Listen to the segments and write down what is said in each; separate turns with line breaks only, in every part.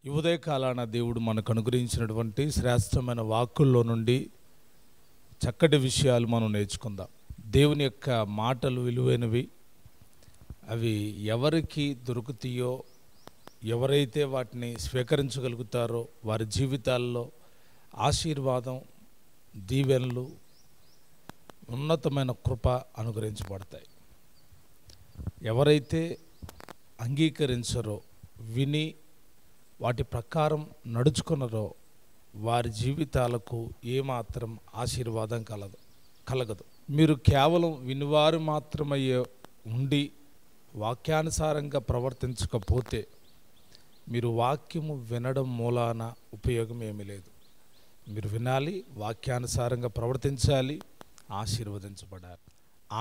ఈ ఉదయకాలాన దేవుడు మనకు అనుగ్రహించినటువంటి శ్రేష్టమైన వాక్కుల్లో నుండి చక్కటి విషయాలు మనం నేర్చుకుందాం. దేవుని యొక్క మాటలు విలువైనవి. అవి ఎవరికి దొరుకుతాయో, ఎవరైతే వాటిని స్వీకరించగలుగుతారో వారి జీవితాల్లో ఆశీర్వాదం, దీవెనలు, ఉన్నతమైన కృప అనుగ్రహించబడతాయి. ఎవరైతే అంగీకరించరో, విని వాటి ప్రకారం నడుచుకున్నారో వారి జీవితాలకు ఏమాత్రం ఆశీర్వాదం కలగదు. మీరు కేవలం వినివారు మాత్రమయ్యే ఉండి వాక్యానుసారంగా ప్రవర్తించకపోతే మీరు వాక్యము వినడం మూలాన ఉపయోగం ఏమీ లేదు. మీరు వినాలి, వాక్యానుసారంగా ప్రవర్తించాలి, ఆశీర్వదించబడాలి.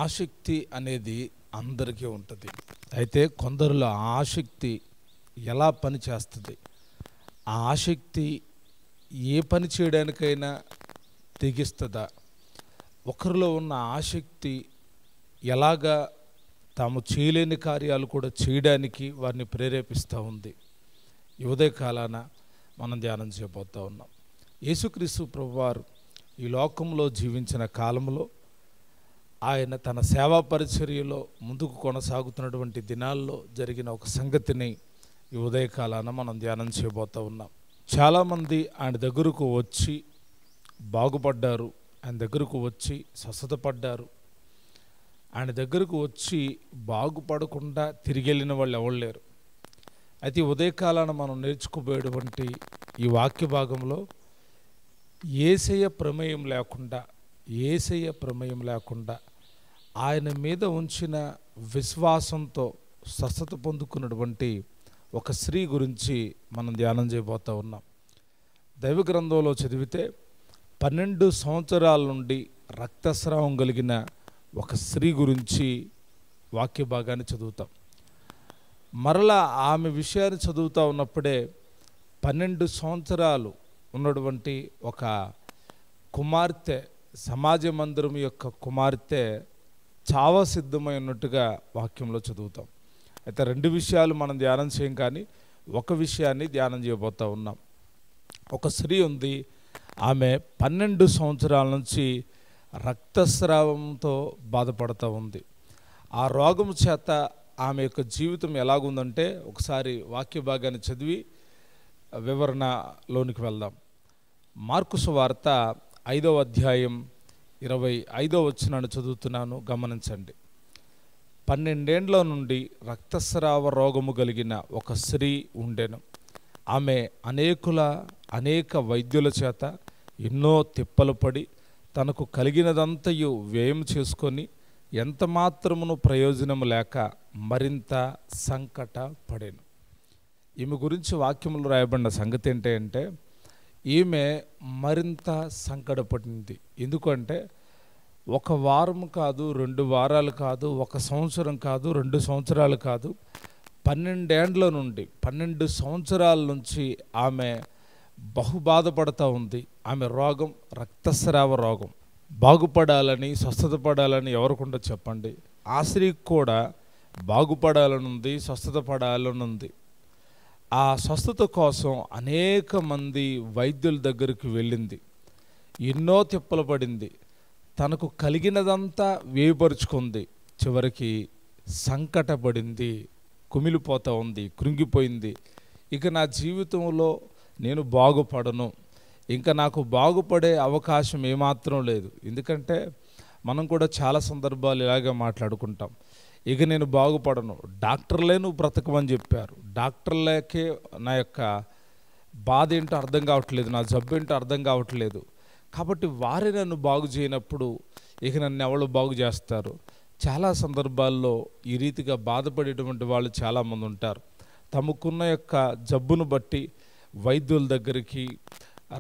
ఆసక్తి అనేది అందరికీ ఉంటుంది. అయితే కొందరిలో ఆసక్తి ఎలా పని చేస్తుంది, ఆ ఆసక్తి ఏ పని చేయడానికైనా తెగిస్తుందా? ఒకరిలో ఉన్న ఆసక్తి ఎలాగా తాము చేయలేని కార్యాలు కూడా చేయడానికి వారిని ప్రేరేపిస్తూ ఉంది. ఈ ఉదయకాలాన మనం ధ్యానం చేయబోతూ ఉన్నాం. యేసుక్రీస్తు ప్రభువారు ఈ లోకంలో జీవించిన కాలంలో ఆయన తన సేవా పరిచర్యలో ముందుకు కొనసాగుతున్నటువంటి దినాల్లో జరిగిన ఒక సంగతిని ఈ ఉదయకాలాన మనం ధ్యానం చేయబోతూ ఉన్నాం. చాలామంది ఆయన దగ్గరకు వచ్చి బాగుపడ్డారు, ఆయన దగ్గరకు వచ్చి స్వస్థతపడ్డారు. ఆయన దగ్గరకు వచ్చి బాగుపడకుండా తిరిగి వెళ్ళిన వాళ్ళు ఎవరు లేరు. అయితే ఈ ఉదయకాలాన మనం నేర్చుకోబోయేటువంటి ఈ వాక్య భాగంలో యేసయ్య ప్రమేయం లేకుండా ఆయన మీద ఉంచిన విశ్వాసంతో స్వస్థత పొందుకున్నటువంటి ఒక స్త్రీ గురించి మనం ధ్యానం చేయబోతూ ఉన్నాం. దైవ గ్రంథంలో చదివితే 12 సంవత్సరాల నుండి రక్తస్రావం కలిగిన ఒక స్త్రీ గురించి వాక్య భాగాన్ని చదువుతాం. మరలా ఆమె విషయాన్ని చదువుతూ ఉన్నప్పుడే 12 సంవత్సరాలు ఉన్నటువంటి ఒక కుమార్తె, సమాజ మందిరం యొక్క కుమార్తె చావ సిద్ధమై ఉన్నట్టుగా వాక్యంలో చదువుతాం. అయితే 2 విషయాలు మనం ధ్యానం చేయం, కానీ ఒక విషయాన్ని ధ్యానం చేయబోతూ ఉన్నాం. ఒక స్త్రీ ఉంది, ఆమె 12 సంవత్సరాల నుంచి రక్తస్రావంతో బాధపడుతూ ఉంది. ఆ రోగం చేత ఆమె యొక్క జీవితం ఎలాగుందంటే ఒకసారి వాక్య భాగాన్ని చదివి వివరణలోనికి వెళ్దాం. మార్కు సువార్త 5వ అధ్యాయం 25వ వచనాన్ని చదువుతున్నాను, గమనించండి. 12 ఏండ్ల నుండి రక్తస్రావ రోగము కలిగిన ఒక స్త్రీ ఉండెను. ఆమె అనేక వైద్యుల చేత ఎన్నో తిప్పలు పడి తనకు కలిగినదంతయు వ్యయం చేసుకొని ఎంత మాత్రమును ప్రయోజనం లేక మరింత సంకట పడెను. ఈమె గురించి వాక్యములు రాయబడిన సంగతి ఏంటంటే ఈమె మరింత సంకటపడింది. ఎందుకంటే 1 వారం కాదు, 2 వారాలు కాదు, 1 సంవత్సరం కాదు, 2 సంవత్సరాలు కాదు, 12 సంవత్సరాల నుంచి ఆమె బహు బాధపడుతూ ఉంది. ఆమె రోగం రక్తస్రావ రోగం. బాగుపడాలని, స్వస్థత పడాలని ఎవరికుండా చెప్పండి? ఆ స్త్రీకి కూడా బాగుపడాలనుంది, స్వస్థత పడాలనుంది. ఆ స్వస్థత కోసం అనేక మంది వైద్యుల దగ్గరికి వెళ్ళింది, ఎన్నో తిప్పలు పడింది, తనకు కలిగినదంతా వేయపరుచుకుంది. చివరికి సంకటపడింది, కుమిలిపోతూ ఉంది, కృంగిపోయింది. ఇక నా జీవితంలో నేను బాగుపడను, ఇంకా నాకు బాగుపడే అవకాశం ఏమాత్రం లేదు. ఎందుకంటే మనం కూడా చాలా సందర్భాలు ఇలాగే మాట్లాడుకుంటాం. ఇక నేను బాగుపడను, డాక్టర్లే నువ్వు బ్రతకమని చెప్పారు, డాక్టర్లకే నా యొక్క బాధ ఏంటో అర్థం కావట్లేదు, నా జబ్బు ఏంటో అర్థం కావట్లేదు, కాబట్టి వారే నన్ను బాగు చేయనప్పుడు ఇక నన్ను ఎవరు బాగు చేస్తారు? చాలా సందర్భాల్లో ఈ రీతిగా బాధపడేటువంటి వాళ్ళు చాలామంది ఉంటారు. తమకున్న యొక్క జబ్బును బట్టి వైద్యుల దగ్గరికి,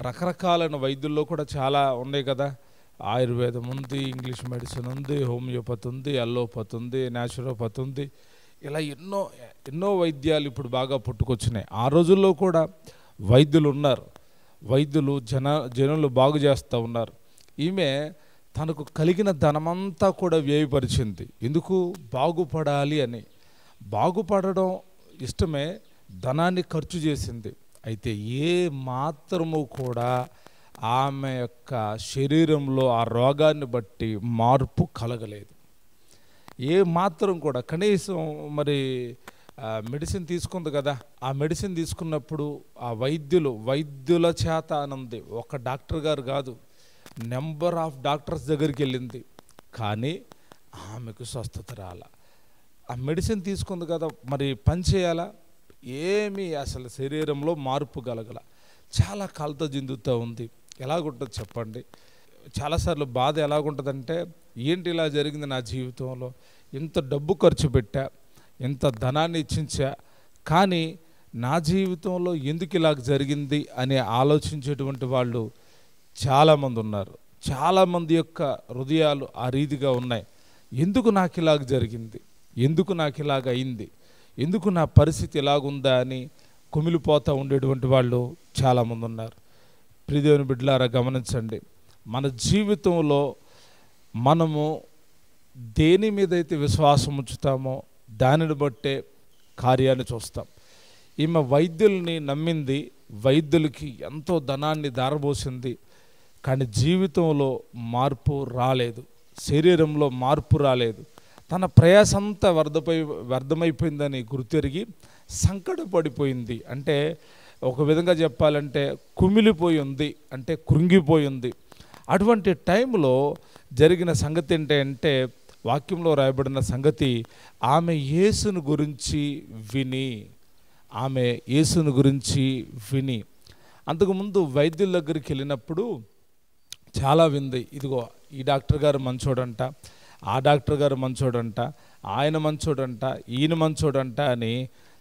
రకరకాలైన వైద్యుల్లో కూడా చాలా ఉన్నాయి కదా, ఆయుర్వేదం ఉంది, ఇంగ్లీష్ మెడిసిన్ ఉంది, హోమియోపతి ఉంది, అల్లోపతి ఉంది, న్యాచురోపతి ఉంది, ఇలా ఎన్నో వైద్యాలు ఇప్పుడు బాగా పుట్టుకొచ్చినాయి. ఆ రోజుల్లో కూడా వైద్యులు ఉన్నారు, వైద్యులు జనులు బాగు చేస్తూ ఉన్నారు. ఈమె తనకు కలిగిన ధనమంతా కూడా వ్యయపరిచింది. ఎందుకు? బాగుపడాలి అని. బాగుపడడం ఇష్టమే, ధనాన్ని ఖర్చు చేసింది. అయితే ఏ మాత్రము కూడా ఆమె యొక్క శరీరంలో ఆ రోగాన్ని బట్టి మార్పు కలగలేదు. ఏ మాత్రం కూడా కనీసం మరి మెడిసిన్ తీసుకుంది కదా, ఆ మెడిసిన్ తీసుకున్నప్పుడు ఆ వైద్యుల చేత అనంది, ఒక డాక్టర్ గారు కాదు, నెంబర్ ఆఫ్ డాక్టర్స్ దగ్గరికి వెళ్ళింది, కానీ ఆమెకు స్వస్థత రాల. ఆ మెడిసిన్ తీసుకుంది కదా, మరి పని చేయాలా, ఏమీ అసలు శరీరంలో మార్పు కలగల. చాలా కలత చెందుతూ ఉంది. ఎలాగుంటుంది చెప్పండి? చాలాసార్లు బాధ ఎలాగుంటుందంటే, ఏంటి ఇలా జరిగింది నా జీవితంలో, ఇంత డబ్బు ఖర్చు పెట్టా, ఇంత ధనాన్ని ఇచ్చించా, కానీ నా జీవితంలో ఎందుకు ఇలాగ జరిగింది అని ఆలోచించేటువంటి వాళ్ళు చాలామంది ఉన్నారు. చాలామంది యొక్క హృదయాలు ఆ రీతిగా ఉన్నాయి. ఎందుకు నాకు ఇలాగ జరిగింది, ఎందుకు నాకు ఇలాగ అయింది, ఎందుకు నా పరిస్థితి ఇలాగుందా అని కుమిలిపోతూ ఉండేటువంటి వాళ్ళు చాలామంది ఉన్నారు. ప్రియదేవుని బిడ్డలారా, గమనించండి, మన జీవితంలో మనము దేని మీద అయితే విశ్వాసం ఉంచుతామో దానిని బట్టే కార్యాన్ని చూస్తాం. ఈమె వైద్యుల్ని నమ్మింది, వైద్యులకి ఎంతో ధనాన్ని దారబోసింది, కానీ జీవితంలో మార్పు రాలేదు, శరీరంలో మార్పు రాలేదు. తన ప్రయాసంతా వ్యర్థమైపోయిందని గుర్తెరిగి సంకటపడిపోయింది. అంటే ఒక విధంగా చెప్పాలంటే కుమిలిపోయి ఉంది, అంటే కృంగిపోయింది. అటువంటి టైంలో జరిగిన సంగతి ఏంటంటే, వాక్యంలో రాయబడిన సంగతి, ఆమె యేసును గురించి విని అంతకుముందు వైద్యుల దగ్గరికి వెళ్ళినప్పుడు చాలా వింది. ఇదిగో ఈ డాక్టర్ గారు మంచోడంట, ఆ డాక్టర్ గారు మంచోడంట, ఆయన మంచోడంట, ఈయన మంచోడంట అని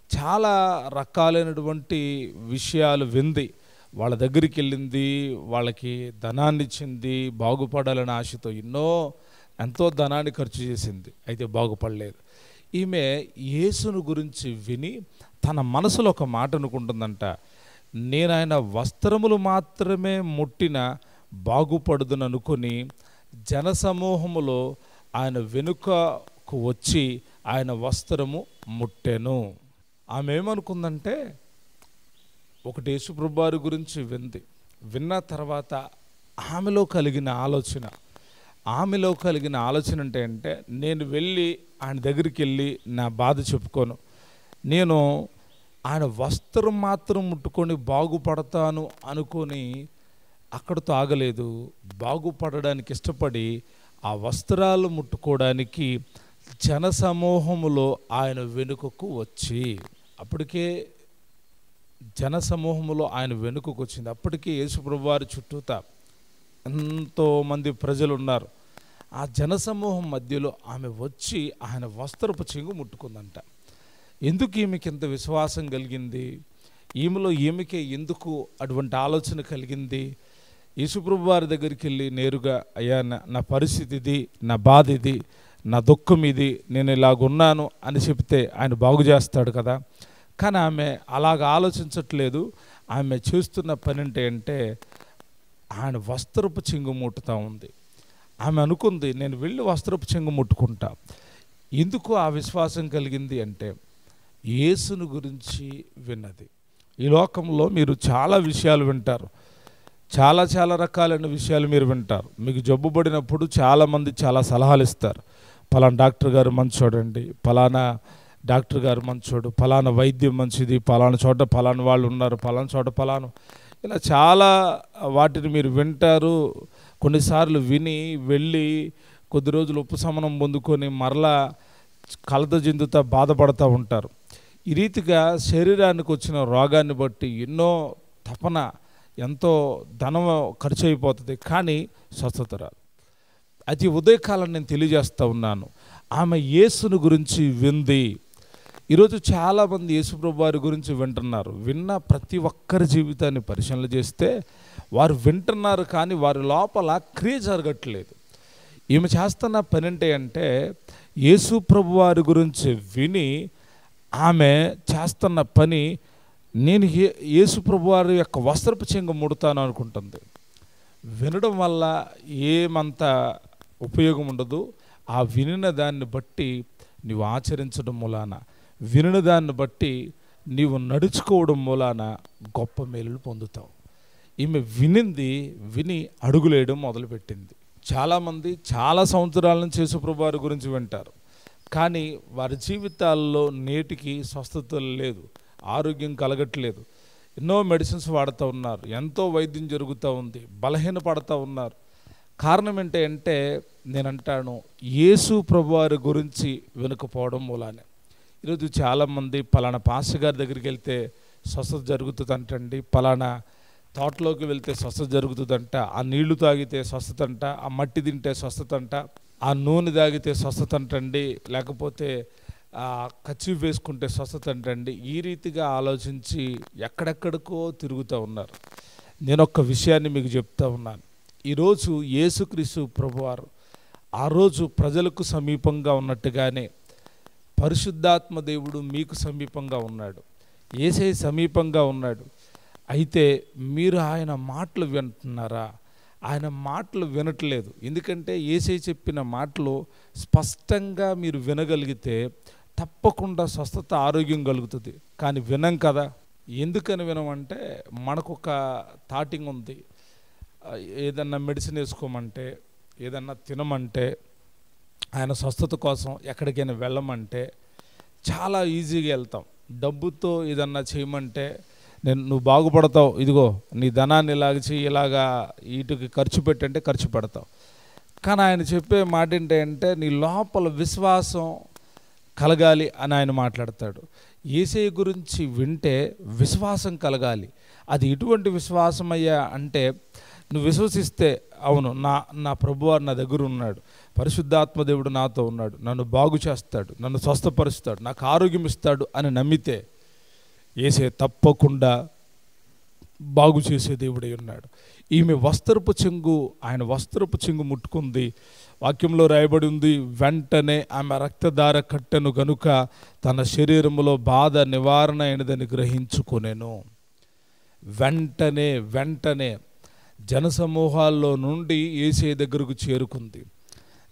చాలా రకాలైనటువంటి విషయాలు వింది. వాళ్ళ దగ్గరికి వెళ్ళింది, వాళ్ళకి ధనాన్ని ఇచ్చింది, బాగుపడాలని ఆశతో ఎంతో ధనాన్ని ఖర్చు చేసింది, అయితే బాగుపడలేదు. ఈమె యేసును గురించి విని తన మనసులో ఒక మాట అనుకుంటుందంట, నేను ఆయన వస్త్రములు మాత్రమే ముట్టిన బాగుపడుదును అనుకుని జనసమూహములో ఆయన వెనుకకు వచ్చి ఆయన వస్త్రము ముట్టెను. ఆమె ఏమనుకుందంటే, ఒకటి యేసుప్రభువు వారి గురించి విన్న తర్వాత ఆమెలో కలిగిన ఆలోచన అంటే నేను వెళ్ళి ఆయన దగ్గరికి వెళ్ళి నా బాధ చెప్పుకోను, నేను ఆయన వస్త్రం మాత్రం ముట్టుకొని బాగుపడతాను అనుకొని అక్కడితో ఆగలేదు. బాగుపడడానికి ఇష్టపడి ఆ వస్త్రాలు ముట్టుకోవడానికి జనసమూహములో ఆయన వెనుకకు వచ్చి, అప్పటికే జనసమూహములో ఆయన వెనుకకు వచ్చింది. అప్పటికే యేసుప్రభువు వారి చుట్టూతా ఎంతోమంది ప్రజలు ఉన్నారు. ఆ జనసమూహం మధ్యలో ఆమె వచ్చి ఆయన వస్త్రపు చెంగు ముట్టుకుందంట. ఎందుకు ఈమెకి ఎంత విశ్వాసం కలిగింది, ఈమెకే ఎందుకు అటువంటి ఆలోచన కలిగింది? యేసుప్రభువు వారి దగ్గరికి వెళ్ళి నేరుగా, అయ్యా నా పరిస్థితి ఇది, నా బాధ ఇది, నా దుఃఖం ఇది, నేను ఇలాగున్నాను అని చెప్తే ఆయన బాగు చేస్తాడు కదా. కానీ ఆమె అలాగ ఆలోచించట్లేదు. ఆమె చేస్తున్న పని ఏంటంటే ఆయన వస్త్రపు చెంగు ముట్టుతూ ఉంది. ఆమె అనుకుంది, నేను వెళ్ళి వస్త్రపు చెంగు ముట్టుకుంటా. ఎందుకు ఆ విశ్వాసం కలిగింది అంటే, యేసును గురించి విన్నది. ఈ లోకంలో మీరు చాలా విషయాలు వింటారు, చాలా రకాలైన విషయాలు మీరు వింటారు. మీకు జబ్బు పడినప్పుడు చాలామంది చాలా సలహాలు ఇస్తారు. పలానా డాక్టర్ గారు మంచోడండి, పలానా డాక్టర్ గారు మంచోడు, పలానా వైద్యం మంచిది, పలానా చోట పలానా వాళ్ళు ఉన్నారు, పలానా చోట పలానా, ఇలా చాలా వాటిని మీరు వింటారు. కొన్నిసార్లు విని వెళ్ళి కొద్ది రోజులు ఉపశమనం పొందుకొని మరలా కలత చెందుతా బాధపడుతూ ఉంటారు. ఈ రీతిగా శరీరానికి వచ్చిన రోగాన్ని బట్టి ఎన్నో తపన, ఎంతో ధనం ఖర్చు అయిపోతుంది, కానీ స్వస్థత రాదు. అది ఉదయకాలం నేను తెలియజేస్తూ ఉన్నాను, ఆమె యేసును గురించి వింది. ఈరోజు చాలామంది యేసుప్రభువు వారి గురించి వింటున్నారు. విన్న ప్రతి ఒక్కరి జీవితాన్ని పరిశీలన చేస్తే వారు వింటున్నారు, కానీ వారి లోపల క్రియ జరగట్లేదు. ఈమె చేస్తున్న పని అంటే యేసుప్రభువు వారి గురించి విని ఆమె చేస్తున్న పని, నేను యేసుప్రభువు వారి యొక్క వస్త్రపు చెంగు ముడతాను అనుకుంటుంది. వినడం వల్ల ఏమంత ఉపయోగం ఉండదు. ఆ వినిన దాన్ని బట్టి నీవు ఆచరించడం మూలాన, వినిన దాన్ని బట్టి నీవు నడుచుకోవడం మూలాన గొప్ప మేలులు పొందుతావు. ఈమె విని అడుగులేయడం మొదలుపెట్టింది. చాలామంది చాలా సంవత్సరాల నుంచి యేసుప్రభు వారి గురించి వింటారు, కానీ వారి జీవితాల్లో నేటికి స్వస్థత లేదు, ఆరోగ్యం కలగట్లేదు. ఎన్నో మెడిసిన్స్ వాడుతూ ఉన్నారు, ఎంతో వైద్యం జరుగుతూ ఉంది, బలహీన పడుతూ ఉన్నారు. కారణం ఏంటంటే నేను అంటాను, యేసు ప్రభువారి గురించి వినకపోవడం మూలానే. ఈరోజు చాలామంది పలానా పాస్టర్ గారి దగ్గరికి వెళ్తే స్వస్థత జరుగుతుందంటండి, పలానా తోటలోకి వెళ్తే స్వస్థత జరుగుతుందంట, ఆ నీళ్లు తాగితే స్వస్థత అంట, ఆ మట్టి తింటే స్వస్థత అంట, ఆ నూనె తాగితే స్వస్థత అంటండి, లేకపోతే కర్చీఫ్ వేసుకుంటే స్వస్థత అంటండి. ఈ రీతిగా ఆలోచించి ఎక్కడెక్కడికో తిరుగుతూ ఉన్నారు. నేను ఒక్క విషయాన్ని మీకు చెప్తా ఉన్నాను. ఈరోజు యేసుక్రీస్తు ప్రభువారు ఆ రోజు ప్రజలకు సమీపంగా ఉన్నట్టుగానే పరిశుద్ధాత్మ దేవుడు మీకు సమీపంగా ఉన్నాడు, యేసయ్య సమీపంగా ఉన్నాడు. అయితే మీరు ఆయన మాటలు వింటున్నారా? ఆయన మాటలు వినట్లేదు. ఎందుకంటే యేసయ్య చెప్పిన మాటలు స్పష్టంగా మీరు వినగలిగితే తప్పకుండా స్వస్థత, ఆరోగ్యం కలుగుతుంది. కానీ వినం కదా. ఎందుకని వినమంటే మనకొక థాటింగ్ ఉంది. ఏదన్నా మెడిసిన్ వేసుకోమంటే, ఏదన్నా తినమంటే, ఆయన స్వస్థత కోసం ఎక్కడికైనా వెళ్ళమంటే చాలా ఈజీగా వెళ్తాం. డబ్బుతో ఏదన్నా చేయమంటే నువ్వు బాగుపడతావు, ఇదిగో నీ ధనాన్ని ఇలాగ చేయి, ఇలాగా వీటికి ఖర్చు పెట్టంటే ఖర్చు పెడతావు. కానీ ఆయన చెప్పే మాట ఏంటంటే నీ లోపల విశ్వాసం కలగాలి అని ఆయన మాట్లాడతాడు. యేసయ్య గురించి వింటే విశ్వాసం కలగాలి. అది ఎటువంటి విశ్వాసం అయ్యా అంటే, నువ్వు విశ్వసిస్తే అవును నా ప్రభువారు నా దగ్గర ఉన్నాడు, పరిశుద్ధాత్మ దేవుడు నాతో ఉన్నాడు, నన్ను బాగు చేస్తాడు, నన్ను స్వస్థపరుస్తాడు, నాకు ఆరోగ్యం ఇస్తాడు అని నమ్మితే యేసయ్య తప్పకుండా బాగు చేసే దేవుడై ఉన్నాడు. ఈమె ఆయన వస్త్రపు చెంగు ముట్టుకుంది. వాక్యంలో రాయబడి ఉంది, వెంటనే ఆమె రక్తధార కట్టెను గనుక తన శరీరములో బాధ నివారణ అయినదని గ్రహించుకొనెను. వెంటనే జనసమూహాల్లో నుండి యేసయ్య దగ్గరకు చేరుకుంది.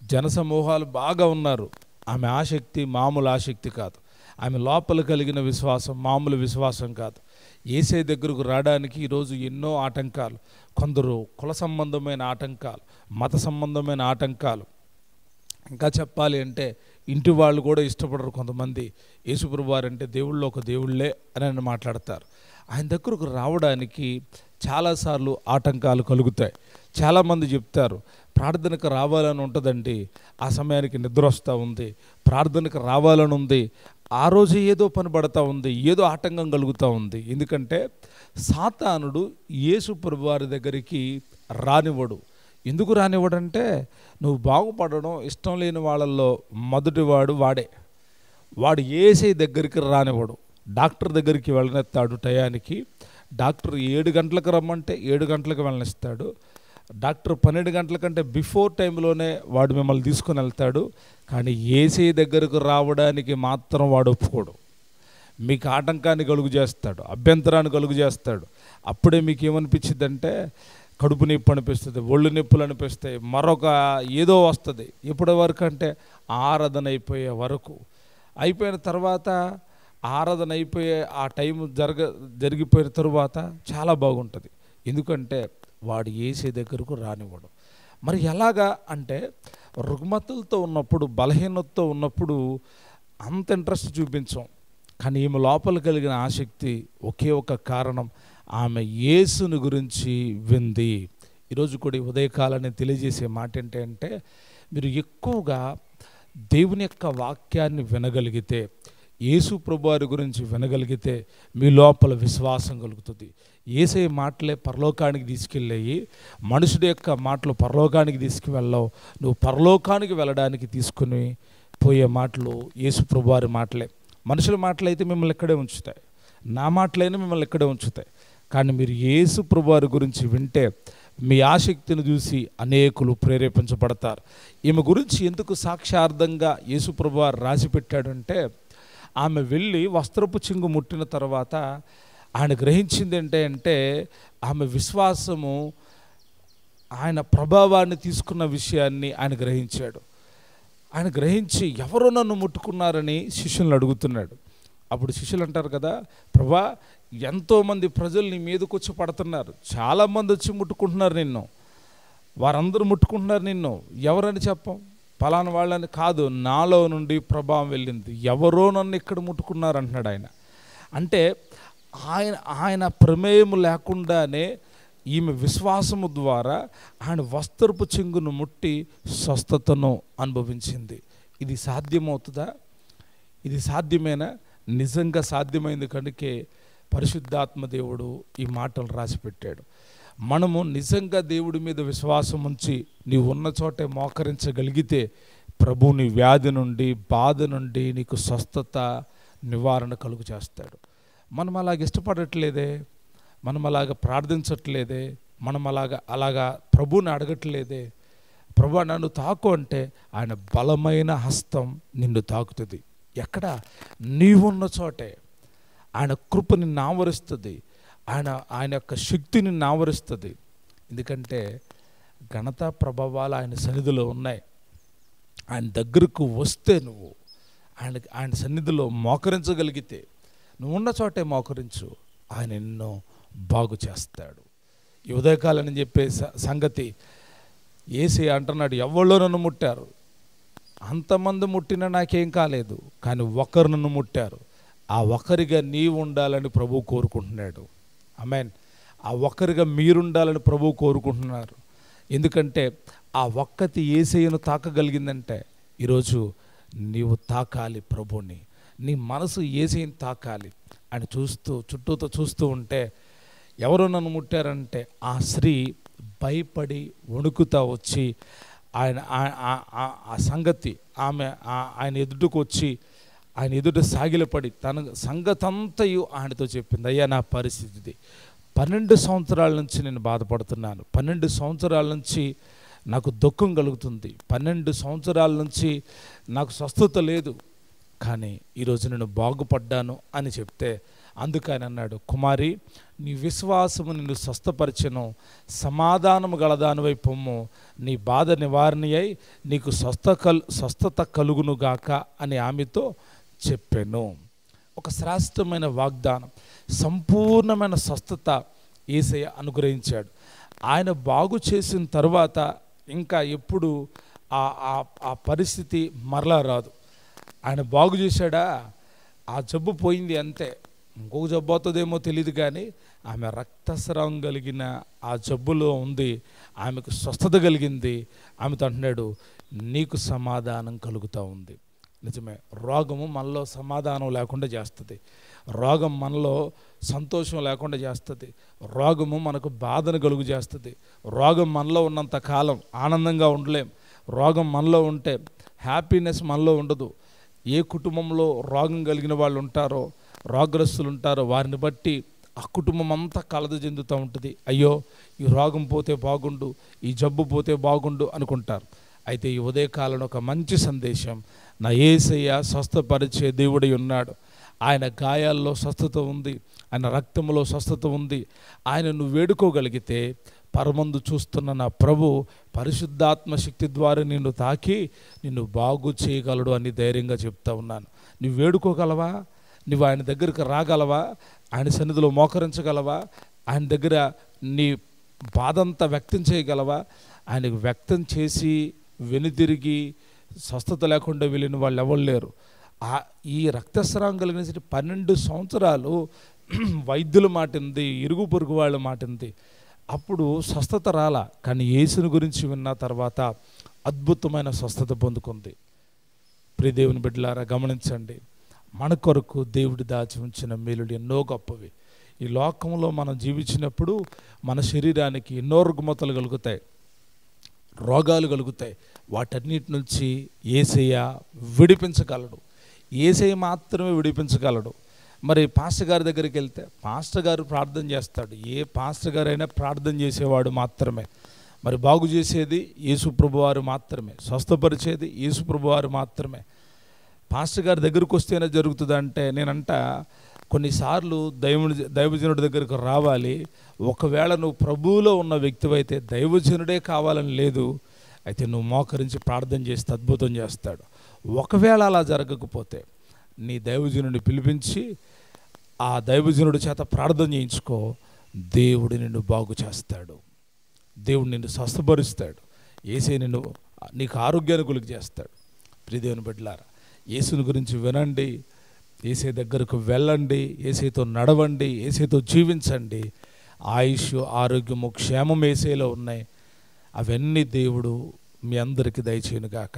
జనసమూహాలు బాగా ఉన్నారు. ఆమె ఆసక్తి మామూలు ఆసక్తి కాదు. ఆమె లోపల కలిగిన విశ్వాసం మామూలు విశ్వాసం కాదు. యేసయ్య దగ్గరకు రావడానికి ఈరోజు ఎన్నో ఆటంకాలు, కొందరు కుల సంబంధమైన ఆటంకాలు, మత సంబంధమైన ఆటంకాలు, ఇంకా చెప్పాలి అంటే ఇంటి వాళ్ళు కూడా ఇష్టపడరు. కొంతమంది యేసుప్రభు వారంటే దేవుళ్ళు ఒక దేవుళ్ళే అని మాట్లాడతారు. ఆయన దగ్గరకు రావడానికి చాలాసార్లు ఆటంకాలు కలుగుతాయి. చాలామంది చెప్తారు, ప్రార్థనకు రావాలని ఉంటుందండి, ఆ సమయానికి నిద్ర వస్తూ ఉంది, ప్రార్థనకు రావాలని ఉంది, ఆ రోజు ఏదో పని పడతా ఉంది, ఏదో ఆటంకం కలుగుతూ ఉంది. ఎందుకంటే సాతానుడు యేసు ప్రభు వారి దగ్గరికి రానివ్వడు. ఎందుకు రానివ్వడంటే, నువ్వు బాగుపడడం ఇష్టం లేని వాళ్ళల్లో మొదటివాడు వాడు యేసయ్య దగ్గరికి రానివ్వడు. డాక్టర్ దగ్గరికి వెళ్ళనిస్తాడు టయానికి. డాక్టర్ 7 గంటలకు రమ్మంటే 7 గంటలకు వెళ్ళనిస్తాడు. డాక్టర్ 12 గంటల కంటే బిఫోర్ టైంలోనే వాడు మిమ్మల్ని తీసుకొని వెళ్తాడు. కానీ యేసయ్య దగ్గరకు రావడానికి మాత్రం వాడు ఒప్పుకోడు. మీకు ఆటంకాన్ని కలుగు చేస్తాడు, అభ్యంతరాన్ని కలుగు చేస్తాడు. అప్పుడే మీకు ఏమనిపించింది అంటే, కడుపు నొప్పి అనిపిస్తుంది, ఒళ్ళు నొప్పులు అనిపిస్తాయి, మరొక ఏదో వస్తుంది. ఎప్పటి వరకు అంటే ఆరాధన అయిపోయే వరకు. అయిపోయిన తర్వాత ఆరాధన అయిపోయే ఆ టైం జరిగిపోయిన తరువాత చాలా బాగుంటుంది. ఎందుకంటే వాడు యేసయ్య దగ్గరకు రానివ్వడం. మరి ఎలాగా అంటే, రుగ్మతలతో ఉన్నప్పుడు, బలహీనతతో ఉన్నప్పుడు అంత ఇంట్రెస్ట్ చూపించాం. కానీ ఈమె లోపల కలిగిన ఆసక్తి ఒకే ఒక కారణం, ఆమె యేసుని గురించి వింది. ఈరోజు కూడా ఉదయకాలాన్ని తెలియజేసే మాట ఏంటంటే, మీరు ఎక్కువగా దేవుని యొక్క వాక్యాన్ని వినగలిగితే, యేసు ప్రభువారి గురించి వినగలిగితే మీ లోపల విశ్వాసం కలుగుతుంది. యేసయ్య మాటలే పరలోకానికి తీసుకెళ్ళాయి. మనుషుడి యొక్క మాటలు పరలోకానికి తీసుకువెళ్ళవు. నువ్వు పరలోకానికి వెళ్ళడానికి తీసుకుని పోయే మాటలు యేసు ప్రభువారి మాటలే. మనుషుల మాటలు అయితే మిమ్మల్ని ఇక్కడే ఉంచుతాయి, నా మాటలైనా మిమ్మల్ని ఇక్కడే ఉంచుతాయి. కానీ మీరు యేసు ప్రభువారి గురించి వింటే మీ ఆసక్తిని చూసి అనేకులు ప్రేరేపించబడతారు. ఈమె గురించి ఎందుకు సాక్ష్యార్థంగా యేసు ప్రభువారు రాసి పెట్టాడంటే, ఆమె వెళ్ళి వస్త్రపు చింగు ముట్టిన తర్వాత ఆయన గ్రహించింది ఏంటంటే, ఆమె విశ్వాసము ఆయన ప్రభావాన్ని తీసుకున్న విషయాన్ని ఆయన గ్రహించాడు. ఆయన గ్రహించి ఎవరో నన్ను ముట్టుకున్నారని శిష్యులను అడుగుతున్నాడు. అప్పుడు శిష్యులు అంటారు కదా, ప్రభా ఎంతోమంది ప్రజలు నీ మీదకి వచ్చి పడుతున్నారు, చాలామంది వచ్చి ముట్టుకుంటున్నారు నిన్ను, వారందరూ ముట్టుకుంటున్నారు నిన్ను, ఎవరని చెప్పం, పలానా వాళ్ళని కాదు, నాలో నుండి ప్రభావం వెళ్ళింది, ఎవరో నన్ను ఇక్కడ ముట్టుకున్నారు అంటున్నాడు ఆయన. అంటే ఆయన ప్రమేయం లేకుండానే ఈమె విశ్వాసము ద్వారా ఆయన వస్త్రపు చెంగును ముట్టి స్వస్థతను అనుభవించింది. ఇది సాధ్యమవుతుందా? ఇది సాధ్యమేనా? నిజంగా సాధ్యమైంది కనుకే పరిశుద్ధాత్మ దేవుడు ఈ మాటలు రాసిపెట్టాడు. మనము నిజంగా దేవుడి మీద విశ్వాసం ఉంచి నీవు ఉన్న చోటే మోకరించగలిగితే ప్రభు నీ వ్యాధి నుండి, బాధ నుండి నీకు స్వస్థత, నివారణ కలుగు చేస్తాడు. మనం అలాగ ఇష్టపడట్లేదే, మనం అలాగ ప్రార్థించట్లేదే, మనం అలాగా ప్రభువుని అడగట్లేదే. ప్రభు నన్ను తాకు అంటే ఆయన బలమైన హస్తం నిన్ను తాకుతుంది. ఎక్కడ? నీవున్న చోటే ఆయన కృప నిన్ను ఆవరిస్తుంది, ఆయన యొక్క శక్తి నిన్ను ఆవరిస్తుంది. ఎందుకంటే ఘనత ప్రభావాలు ఆయన సన్నిధిలో ఉన్నాయి. ఆయన దగ్గరకు వస్తే నువ్వు ఆయన సన్నిధిలో మోకరించగలిగితే, నువ్వు ఉన్న చోటే మోకరించు, ఆయన నిన్ను బాగు చేస్తాడు. ఈ ఉదయకాలని చెప్పే సంగతి యేసయ్య అంటున్నాడు, ఎవరో నన్ను ముట్టారు, అంతమంది ముట్టినా నాకేం కాలేదు, కానీ ఒకరు నన్ను ముట్టారు, ఆ ఒకరిగా నీవు ఉండాలని ప్రభువు కోరుకుంటున్నాడు. ఆమేన్. ఆ ఒక్కరిగా మీరుండాలని ప్రభువు కోరుకుంటున్నారు. ఎందుకంటే ఆ ఒక్కటి యేసయ్యను తాకగలిగిందంటే ఈరోజు నీవు తాకాలి ప్రభుని, నీ మనసు యేసయ్యను తాకాలి. అని చుట్టూతో చూస్తూ ఉంటే ఎవరో నన్ను ముట్టారంటే ఆ స్త్రీ భయపడి వణుకుతా వచ్చి ఆ సంగతి ఆయన ఎదుటకు వచ్చి ఆయన ఎదుట సాగిలపడి తన సంగతంతయు ఆయనతో చెప్పింది. అయ్యా నా పరిస్థితి 12 సంవత్సరాల నుంచి నేను బాధపడుతున్నాను, 12 సంవత్సరాల నుంచి నాకు దుఃఖం కలుగుతుంది, 12 సంవత్సరాల నుంచి నాకు స్వస్థత లేదు, కానీ ఈరోజు నేను బాగుపడ్డాను అని చెప్తే అందుకు ఆయన అన్నాడు, కుమారి నీ విశ్వాసము నిన్ను స్వస్థపరిచెను, సమాధానము గలదానివై పొమ్ము, నీ బాధ నివారణ అయి నీకు స్వస్థత కలుగునుగాక అని ఆమెతో చెప్పాను. ఒక శ్రేష్టమైన వాగ్దానం, సంపూర్ణమైన స్వస్థత యేసయ్య అనుగ్రహించాడు. ఆయన బాగు చేసిన తర్వాత ఇంకా ఎప్పుడు ఆ పరిస్థితి మరలా రాదు. ఆయన బాగు చేశాడా, ఆ జబ్బు పోయింది అంతే. ఇంకొక జబ్బు అవుతుందేమో తెలియదు, కానీ ఆమె రక్తస్రావం కలిగిన ఆ జబ్బులో ఉంది, ఆమెకు స్వస్థత కలిగింది. ఆమెతో అంటున్నాడు, నీకు సమాధానం కలుగుతూ ఉంది. నిజమే, రోగము మనలో సమాధానం లేకుండా చేస్తుంది, రోగం మనలో సంతోషం లేకుండా చేస్తుంది, రోగము మనకు బాధను కలుగు చేస్తుంది. రోగం మనలో ఉన్నంత కాలం ఆనందంగా ఉండలేం. రోగం మనలో ఉంటే హ్యాపీనెస్ మనలో ఉండదు. ఏ కుటుంబంలో రోగం కలిగిన వాళ్ళు ఉంటారో, రోగగ్రస్తులు ఉంటారో, వారిని బట్టి ఆ కుటుంబం అంతా కలత చెందుతూ ఉంటుంది. అయ్యో ఈ రోగం పోతే బాగుండు, ఈ జబ్బు పోతే బాగుండు అనుకుంటారు. అయితే ఈ ఉదయకాలంలో ఒక మంచి సందేశం, నా యేసయ్య స్వస్థపరిచే దేవుడై ఉన్నాడు. ఆయన గాయాల్లో స్వస్థత ఉంది, ఆయన రక్తంలో స్వస్థత ఉంది. ఆయన నువ్వు వేడుకోగలిగితే పరమందు చూస్తున్న నా ప్రభు పరిశుద్ధాత్మ శక్తి ద్వారా నిన్ను తాకి నిన్ను బాగు చేయగలడు అని ధైర్యంగా చెప్తా ఉన్నాను. నువ్వు వేడుకోగలవా? నువ్వు ఆయన దగ్గరికి రాగలవా? ఆయన సన్నిధిలో మోకరించగలవా? ఆయన దగ్గర నీ బాధంతా వ్యక్తం చేయగలవా? ఆయనకు వ్యక్తం చేసి వెనుతిరిగి స్వస్థత లేకుండా వెళ్ళిన వాళ్ళు ఎవరు లేరు. ఈ రక్తస్రావం కలిగిన 12 సంవత్సరాలు వైద్యుల మాటింది, ఇరుగు పొరుగు వాళ్ళ మాటింది, అప్పుడు స్వస్థత రాలా. కానీ యేసుని గురించి విన్న తర్వాత అద్భుతమైన స్వస్థత పొందుకుంది. ప్రియ దేవుని బిడ్డలారా గమనించండి, మన కొరకు దేవుడు దాచి ఉంచిన మేలులు ఎన్నో గొప్పవి. ఈ లోకంలో మనం జీవించినప్పుడు మన శరీరానికి ఎన్నో రుగ్మతలు కలుగుతాయి, రోగాలు కలుగుతాయి. వాటన్నిటి నుంచి యేసయ్య విడిపించగలడు. యేసయ్య మాత్రమే విడిపించగలడు. మరి పాస్టర్ గారి దగ్గరికి వెళ్తే పాస్టర్ గారు ప్రార్థన చేస్తాడు. ఏ పాస్టర్ గారైనా ప్రార్థన చేసేవాడు మాత్రమే. మరి బాగు చేసేది యేసు ప్రభువారు మాత్రమే, స్వస్థపరిచేది యేసు ప్రభువారు మాత్రమే. పాస్టర్ గారి దగ్గరకు వస్తేనే జరుగుతుందంటే నేనంట కొన్నిసార్లు దైవజనుడి దగ్గరకు రావాలి. ఒకవేళ నువ్వు ప్రభువులో ఉన్న వ్యక్తివైతే దైవజనుడే కావాలని లేదు, అయితే నువ్వు మోకరించి ప్రార్థన చేస్తే అద్భుతం చేస్తాడు. ఒకవేళ అలా జరగకపోతే నీ దైవజనుడిని పిలిపించి ఆ దైవజనుడి చేత ప్రార్థన చేయించుకో. దేవుడు నిన్ను బాగు చేస్తాడు, దేవుడు నిన్ను స్వస్థపరుస్తాడు, యేసే నీకు ఆరోగ్యాన్ని కలుగు చేస్తాడు. ప్రియదేవుని బిడ్డలారా, యేసుని గురించి వినండి, యేసే దగ్గరకు వెళ్ళండి, యేసేతో నడవండి, యేసేతో జీవించండి. ఆయుష్, ఆరోగ్యము, క్షేమం యేసేలో ఉన్నాయి. అవన్నీ దేవుడు మీ అందరికీ దయచేయునుగాక.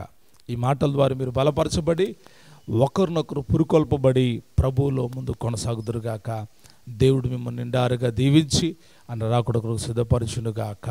ఈ మాటల ద్వారా మీరు బలపరచబడి ఒకరినొకరు పురుకొల్పబడి ప్రభువులో ముందు కొనసాగుదురుగాక. దేవుడు మిమ్మల్ని నిండారుగా దీవించి ఆయన రాకడ కొరకు సిద్ధపరచునుగాక.